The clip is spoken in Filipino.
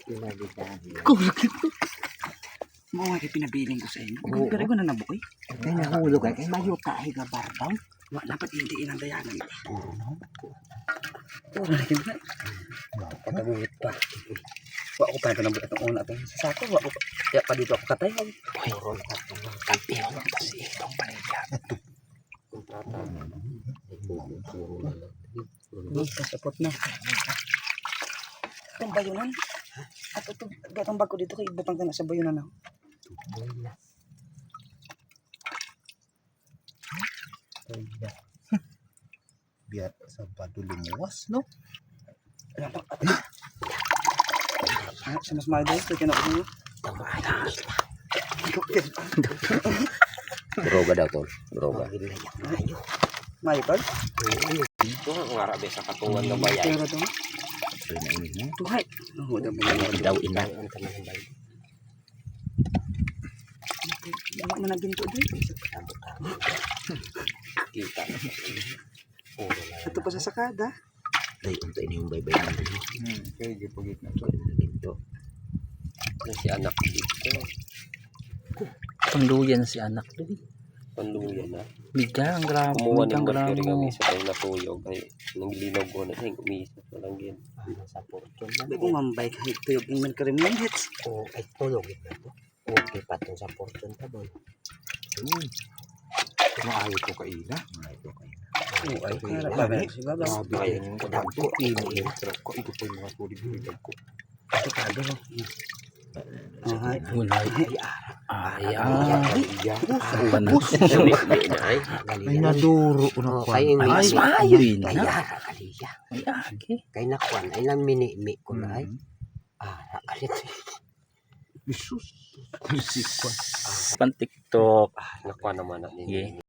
Kulog ito. Mga kay pinabiling ko sa inyo. Kung pero ko na nabuoy. Kaya nahulog ay mayo ka ay gabardaw. Wa dapat hindi inang dayanan. Puro na yun. Pataguhit pa. Wa ko pa ng bulat ng una itong sasako. Wa ko pa. Kaya pa dito ako katay. Puro na itong kampiyon. Kasi itong panigyan. Kontrata. Kasapot na. Itong bayunan. At ito, gatong bago dito kay ibutang ka na sa bayunan na. Biar sabado lumuwas, no? Ayan pa. Sa mas mahal dahil, kaya na ako. Droga daw tol. Droga. May pa? Ito ang arabe sa katungan ng bayan. Kaya ito. Tuhay. Daw ina. Dawa na naginto din. Kita. Ito pa sa sakada. Dahil unta ini yung baybay na rin. Kaya gipagit na to. Ito. Na si anak dito. Pangluyan si anak doon. Panluyan na. Biga, ang gramo. Kumuha ng Ang mercury gramo. ng isa tayo natuyog. Ay, nanggilinaw ko na siya. Umisa sa langgin. Sa porton na. May umambay kahit tuyog yung man minutes. O, ay tulog ito. Okay pa itong sa porton pa doon. Maayo ko kaina. Ay, karap ba? Si Baba. Grabe ang kadagko. Ko ito po yung mga tulig-tulig ko. Sakado. Ay, Unay. Ayan. Panas. Ay, Ay naduro na ko. Ay, Ay, maayo yun na. kaliya. Ay, agi. Kay nakuan, ay nang mini-mi ko na ay. Nakalit. Jesus. Pan TikTok. Nakuan naman na Sige.